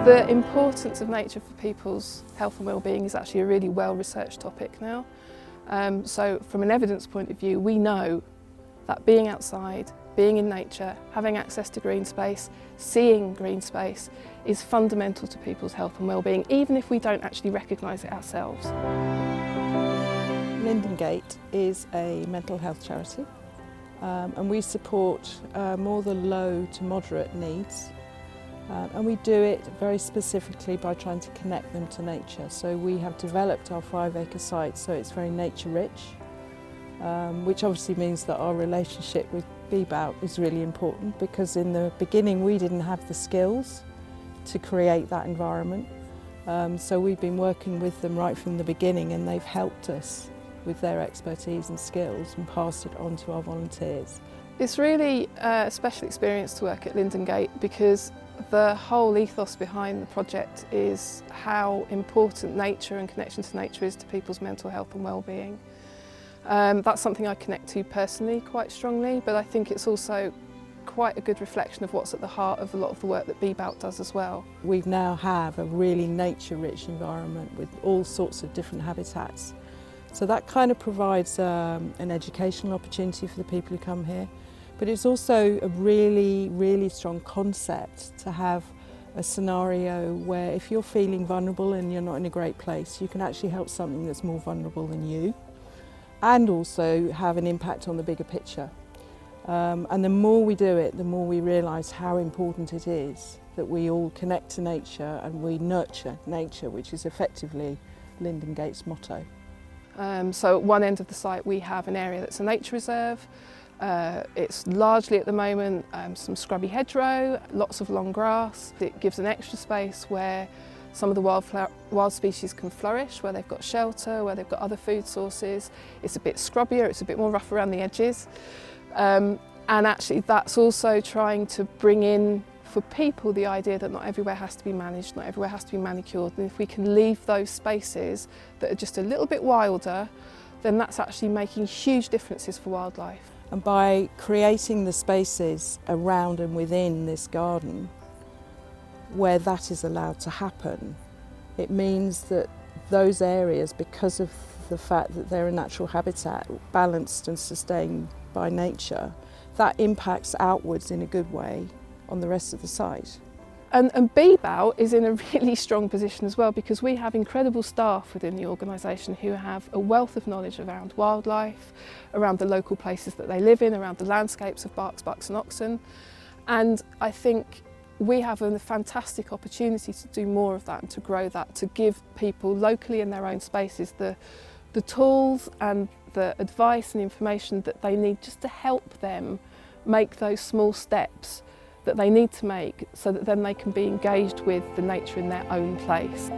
The importance of nature for people's health and well-being is actually a really well-researched topic now. So from an evidence point of view, we know that being outside, being in nature, having access to green space, seeing green space is fundamental to people's health and well-being, even if we don't actually recognise it ourselves. Lindengate is a mental health charity and we support more the low to moderate needs. And we do it very specifically by trying to connect them to nature. So we have developed our 5-acre site so it's very nature rich, which obviously means that our relationship with Bebout is really important, because in the beginning we didn't have the skills to create that environment. So we've been working with them right from the beginning, and they've helped us with their expertise and skills and passed it on to our volunteers. It's really a special experience to work at Lindengate, because the whole ethos behind the project is how important nature and connection to nature is to people's mental health and well-being. That's something I connect to personally quite strongly, but I think it's also quite a good reflection of what's at the heart of a lot of the work that Bebout does as well. We now have a really nature-rich environment with all sorts of different habitats. So that kind of provides an educational opportunity for the people who come here. But it's also a really, really strong concept to have a scenario where if you're feeling vulnerable and you're not in a great place, you can actually help something that's more vulnerable than you, and also have an impact on the bigger picture. And the more we do it, the more we realise how important it is that we all connect to nature and we nurture nature, which is effectively Lindengate's motto. So at one end of the site we have an area that's a nature reserve. It's largely at the moment some scrubby hedgerow, lots of long grass. It gives an extra space where some of the wild species can flourish, where they've got shelter, where they've got other food sources. It's a bit scrubbier, it's a bit more rough around the edges. And actually that's also trying to bring in for people the idea that not everywhere has to be managed, not everywhere has to be manicured, and if we can leave those spaces that are just a little bit wilder, then that's actually making huge differences for wildlife. And by creating the spaces around and within this garden where that is allowed to happen, it means that those areas, because of the fact that they're a natural habitat, balanced and sustained by nature, that impacts outwards in a good way on the rest of the site. And Bebout is in a really strong position as well, because we have incredible staff within the organisation who have a wealth of knowledge around wildlife, around the local places that they live in, around the landscapes of Berks, Bucks and Oxon. And I think we have a fantastic opportunity to do more of that and to grow that, to give people locally in their own spaces the tools and the advice and information that they need just to help them make those small steps that they need to make so that then they can be engaged with the nature in their own place.